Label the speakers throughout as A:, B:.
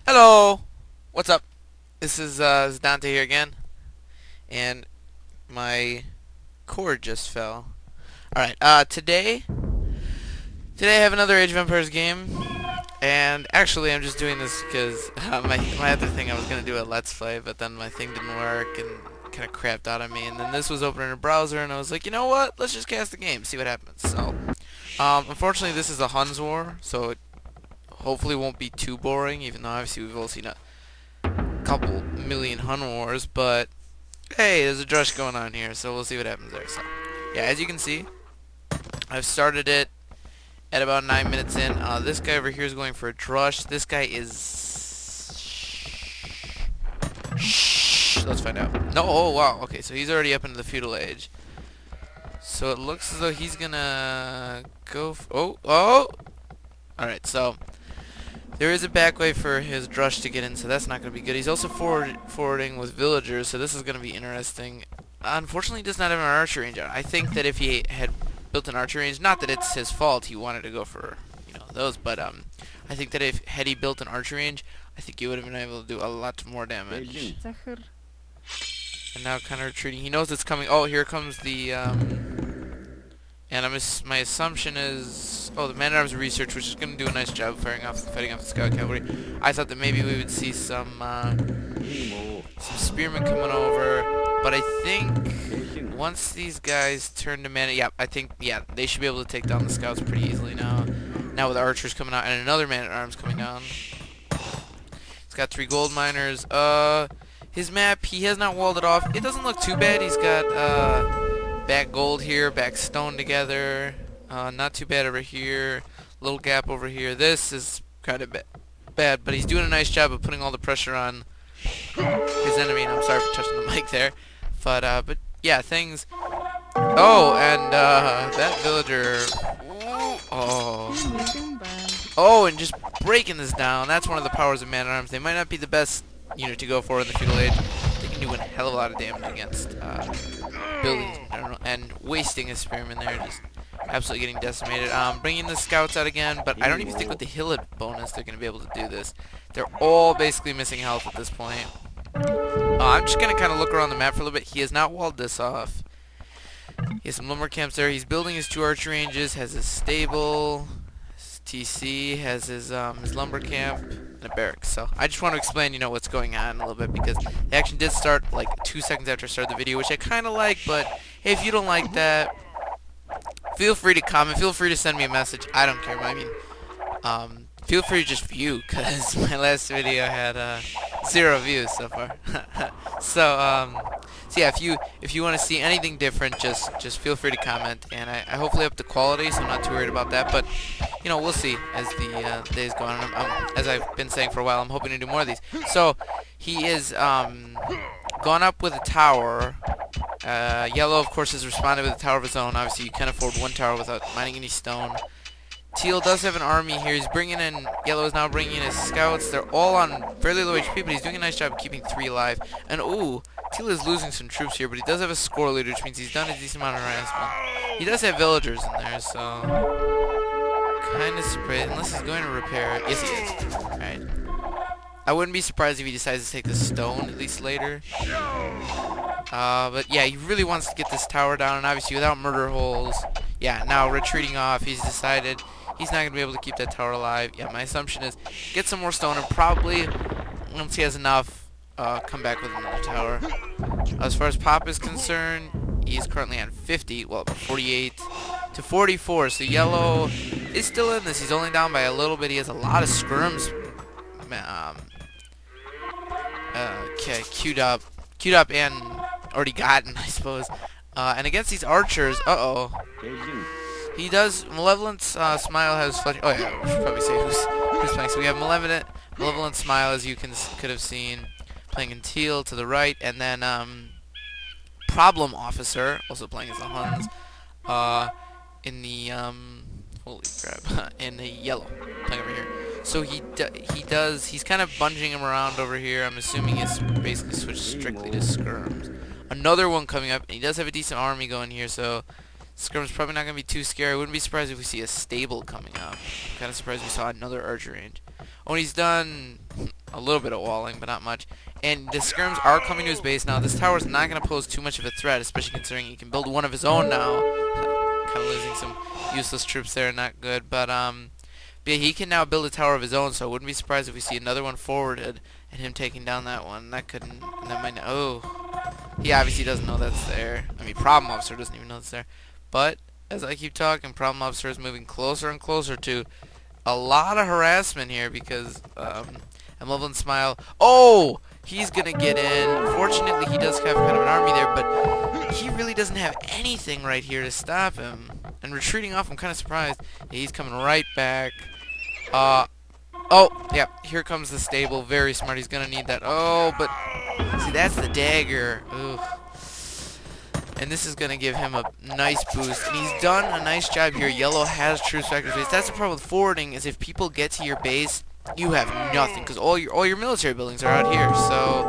A: Hello! What's up? This is Dante here again, and my cord just fell. Alright, today I have another Age of Empires game, and actually I'm just doing this because my other thing I was going to do a Let's Play, but then my thing didn't work and kind of crapped out on me, and then this was open in a browser, and I was like, you know what? Let's just cast the game, see what happens. So, unfortunately this is a Huns War, so it hopefully won't be too boring, even though obviously we've all seen a couple million Hun wars, but hey, there's a drush going on here, so we'll see what happens there. So, yeah, as you can see, I've started it at about 9 minutes in. This guy over here is going for a drush. This guy is... Shh. Let's find out. No, oh wow, okay, so he's already up into the feudal age. So it looks as though he's gonna go... oh! Alright, so... there is a back way for his drush to get in, so that's not going to be good. He's also forwarding with villagers, so this is going to be interesting. Unfortunately, he does not have an archer range out. I think that if he had built an archer range, not that it's his fault, he wanted to go for, those, but I think that had he built an archer range, I think he would have been able to do a lot more damage. And now kind of retreating. He knows it's coming. Oh, here comes the and my assumption is, the man-at-arms research, which is going to do a nice job of fighting off the scout cavalry. I thought that maybe we would see some spearmen coming over, but I think once these guys turn to they should be able to take down the scouts pretty easily now. Now with archers coming out and another man-at-arms coming down. He's got 3 gold miners. His map, he has not walled it off. It doesn't look too bad. He's got back gold here, back stone together. Not too bad over here. Little gap over here. This is kind of bad, but he's doing a nice job of putting all the pressure on his enemy. And I'm sorry for touching the mic there, but yeah, things. Oh, and that villager. And just breaking this down. That's one of the powers of man-at-arms. They might not be the best unit to go for in the feudal age. They can do a hell of a lot of damage against buildings in general, and wasting a spearman there, just absolutely getting decimated. Bringing the scouts out again, but I don't even think with the Hillid bonus they're going to be able to do this. They're all basically missing health at this point. I'm just going to kind of look around the map for a little bit. He has not walled this off. He has some lumber camps there. He's building his 2 archer ranges, has his stable, his TC, has his lumber camp, and a barracks. So I just want to explain, what's going on a little bit, because the action did start like 2 seconds after I started the video, which I kind of like, but hey, if you don't like that, feel free to comment, feel free to send me a message. I don't care. I mean, feel free to just view, because my last video had 0 views so far. So yeah, if you want to see anything different, just feel free to comment, and I hopefully up the quality, so I'm not too worried about that. But we'll see as the days go on. As I've been saying for a while, I'm hoping to do more of these. So he is gone up with a tower. Yellow, of course, has responded with a tower of his own. Obviously, you can't afford 1 tower without mining any stone. Teal does have an army here. He's bringing in... Yellow is now bringing in his scouts. They're all on fairly low HP, but he's doing a nice job of keeping 3 alive. And, ooh, Teal is losing some troops here, but he does have a score leader, which means he's done a decent amount of harassment. He does have villagers in there, so... kind of surprised. Unless he's going to repair it. Yes, he is. Alright. I wouldn't be surprised if he decides to take the stone, at least later. But yeah, he really wants to get this tower down, and obviously without murder holes... Yeah, now retreating off, he's decided he's not going to be able to keep that tower alive. Yeah, my assumption is get some more stone, and probably, once he has enough, come back with another tower. As far as Pop is concerned, he is currently on 50, well, 48 to 44, so Yellow is still in this. He's only down by a little bit. He has a lot of skirms okay, queued up and already gotten, I suppose. And against these archers, he does, Malevolent Smile has Fletcher. Oh yeah, we should probably say who's playing. So we have Malevolent Smile, as you could have seen, playing in teal to the right, and then Problem Officer, also playing as the Huns, in the holy crap, in the yellow, playing over here. So he's kind of bunging him around over here. I'm assuming he's basically switched strictly to skirms. Another one coming up, and he does have a decent army going here, so skirm's probably not going to be too scary. I wouldn't be surprised if we see a stable coming up. I'm kind of surprised we saw another archer range. Oh, and he's done a little bit of walling, but not much. And the skirms are coming to his base now. This tower is not going to pose too much of a threat, especially considering he can build one of his own now. Kind of losing some useless troops there, not good. But yeah, he can now build a tower of his own, so I wouldn't be surprised if we see another one forwarded and him taking down that one. That couldn't, that might not, oh. He obviously doesn't know that's there. I mean, Problem Officer doesn't even know it's there. But, as I keep talking, Problem Officer is moving closer and closer to a lot of harassment here because, Malevolent Smile, oh! He's gonna get in. Fortunately, he does have kind of an army there, but he really doesn't have anything right here to stop him. And retreating off, I'm kind of surprised. Yeah, he's coming right back. Oh, yeah, here comes the stable. Very smart. He's gonna need that. Oh, but see, that's the dagger. Ugh. And this is gonna give him a nice boost. And he's done a nice job here. Yellow has troops back to his base. That's the problem with forwarding, is if people get to your base, you have nothing, because all your military buildings are out here. So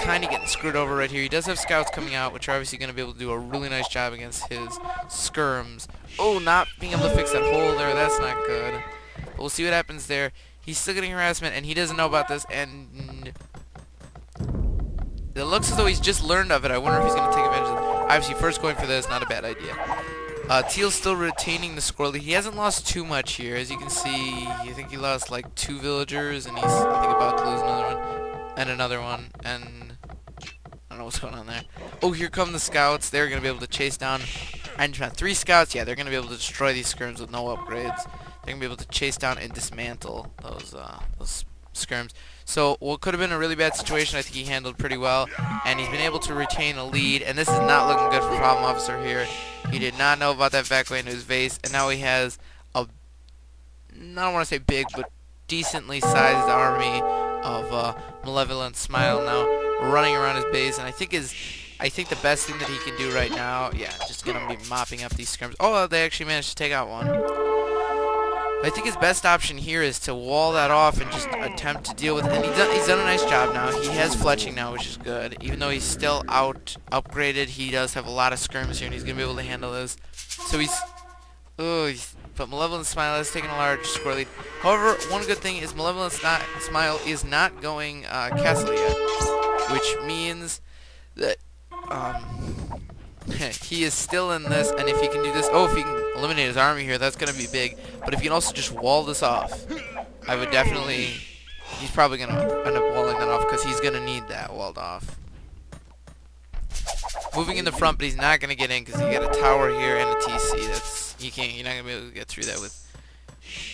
A: kind of getting screwed over right here. He does have scouts coming out, which are obviously going to be able to do a really nice job against his skirms. Oh, not being able to fix that hole there. That's not good. But we'll see what happens there. He's still getting harassment, and he doesn't know about this, and it looks as though he's just learned of it. I wonder if he's going to take advantage of it. Obviously, first going for this, not a bad idea. Teal's still retaining the squirrel. He hasn't lost too much here. As you can see, I think he lost like 2 villagers, and he's, I think, about to lose another one. And another one. And I don't know what's going on there. Oh, here come the scouts. They're going to be able to chase down. And 3 scouts. Yeah, they're going to be able to destroy these skirms with no upgrades. They're going to be able to chase down and dismantle those skirms. So what could have been a really bad situation, I think he handled pretty well. And he's been able to retain a lead. And this is not looking good for Problem Officer here. He did not know about that back way into his base. And now he has a, I don't want to say big, but decently sized army of Malevolent Smile now running around his base. And I think the best thing that he can do right now, yeah, just gonna be mopping up these skirms. Oh, they actually managed to take out one. I think his best option here is to wall that off and just attempt to deal with it. And he's done a nice job now. He has fletching now, which is good. Even though he's still upgraded, he does have a lot of skirms here, and he's going to be able to handle this. So but Malevolent Smile has taken a large score lead. However, one good thing is Malevolent Smile is not going castle yet, which means that he is still in this, and if he can do this, if he can eliminate his army here, that's going to be big. But if he can also just wall this off, I would definitely, he's probably going to end up walling that off, because he's going to need that walled off. Moving in the front, but he's not going to get in, because you got a tower here and a TC. You're not going to be able to get through that with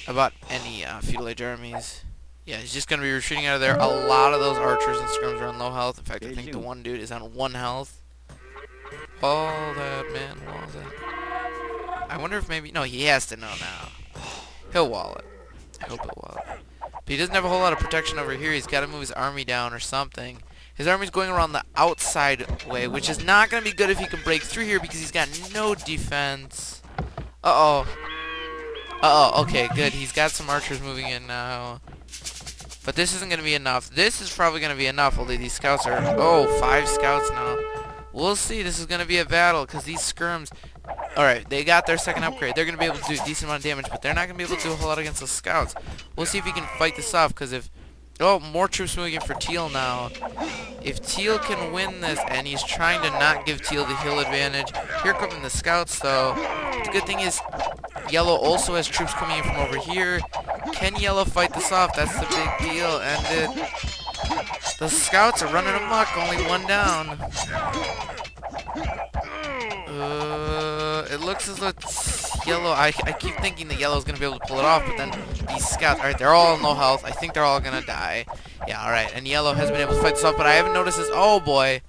A: about any feudal age armies. Yeah, he's just going to be retreating out of there. A lot of those archers and skirms are on low health. In fact, I think the one dude is on 1 health. All that, man, wall that. I wonder if maybe, no, he has to know now. He'll wall it. I hope he'll wall it. But he doesn't have a whole lot of protection over here. He's got to move his army down or something. His army's going around the outside way, which is not going to be good if he can break through here because he's got no defense. Okay, good. He's got some archers moving in now. But this isn't going to be enough. This is probably going to be enough, although these scouts are, 5 scouts now. We'll see. This is going to be a battle because these skirms, alright, they got their second upgrade. They're going to be able to do a decent amount of damage, but they're not going to be able to do a whole lot against the scouts. We'll see if he can fight this off, because if, more troops moving in for Teal now. If Teal can win this, and he's trying to not give Teal the hill advantage. Here come the scouts, though. The good thing is, Yellow also has troops coming in from over here. Can Yellow fight this off? That's the big deal, and the scouts are running amok, only 1 down. It looks as though it's Yellow. I keep thinking that Yellow's going to be able to pull it off, but then these scouts, alright, they're all low health. I think they're all going to die. Yeah, alright, and Yellow has been able to fight this off, but I haven't noticed this. Oh, boy.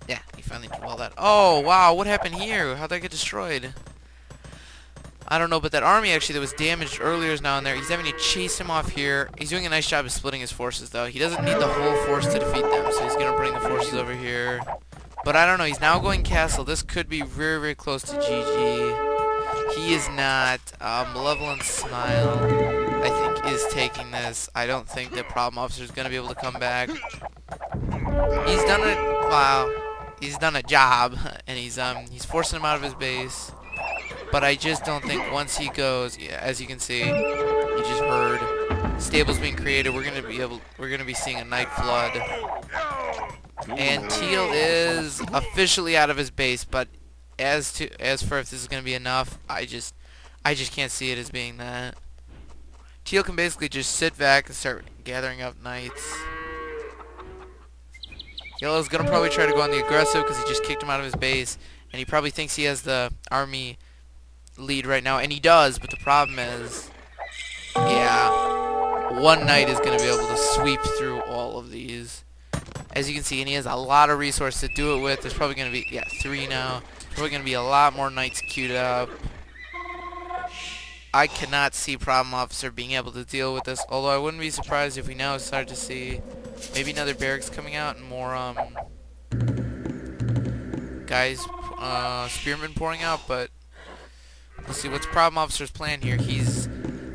A: Yeah, he finally did well that. Oh, wow, what happened here? How'd that get destroyed? I don't know, but that army actually that was damaged earlier is now in there. He's having to chase him off here. He's doing a nice job of splitting his forces, though. He doesn't need the whole force to defeat them, so he's going to bring the forces over here. But I don't know. He's now going castle. This could be very, very close to GG. He is not. Malevolent Smile, I think, is taking this. I don't think that Problem Officer is going to be able to come back. He's done it. Wow. He's done a job, and he's forcing him out of his base. But I just don't think once he goes, yeah, as you can see, you just heard, stables being created. We're gonna be seeing a night flood. And Teal is officially out of his base, but as for if this is gonna be enough, I just can't see it as being that. Teal can basically just sit back and start gathering up knights. Yellow's gonna probably try to go on the aggressive because he just kicked him out of his base, and he probably thinks he has the army lead right now, and he does, but the problem is, yeah, one knight is gonna be able to sweep through all of these. As you can see, and he has a lot of resources to do it with. There's probably gonna be, yeah, 3 now. Probably gonna be a lot more knights queued up. I cannot see Problem Officer being able to deal with this, although I wouldn't be surprised if we now start to see maybe another barracks coming out and more guys, spearmen pouring out, but we'll see. What's Problem Officer's plan here?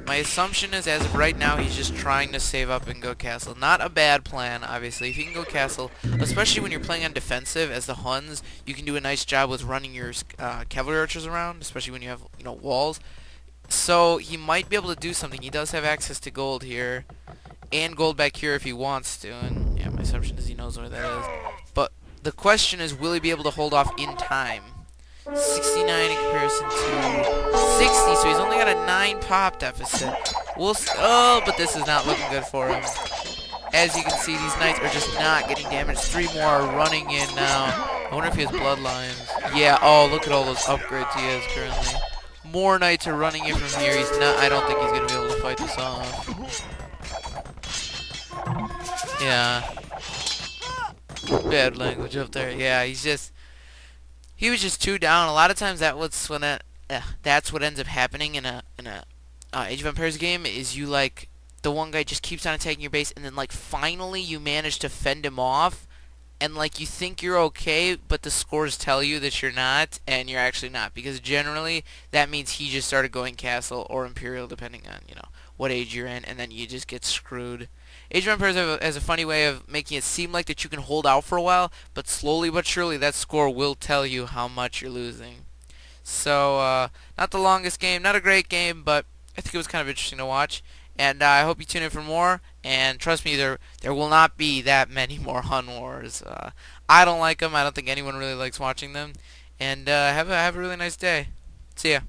A: My assumption is, as of right now, he's just trying to save up and go castle. Not a bad plan, obviously. If you can go castle, especially when you're playing on defensive, as the Huns, you can do a nice job with running your cavalry archers around, especially when you have, walls. So he might be able to do something. He does have access to gold here, and gold back here if he wants to. And yeah, my assumption is he knows where that is. But the question is, will he be able to hold off in time? 69 in comparison to 60, so he's only got a 9 pop deficit. Oh, but this is not looking good for him. As you can see, these knights are just not getting damaged. 3 more are running in now. I wonder if he has bloodlines. Yeah, oh, look at all those upgrades he has currently. More knights are running in from here. I don't think he's going to be able to fight this off. Yeah. Bad language up there. Yeah, he was just 2 down. A lot of times that's what ends up happening in a Age of Empires game, is the one guy just keeps on attacking your base, and then finally you manage to fend him off, and you think you're okay, but the scores tell you that you're not, and you're actually not, because generally that means he just started going castle or imperial, depending on what age you're in, and then you just get screwed. Age of Empires has a funny way of making it seem like that you can hold out for a while, but slowly but surely that score will tell you how much you're losing. So, not the longest game, not a great game, but I think it was kind of interesting to watch. And I hope you tune in for more, and trust me, there will not be that many more Hun Wars. I don't like them. I don't think anyone really likes watching them. And have a really nice day. See ya.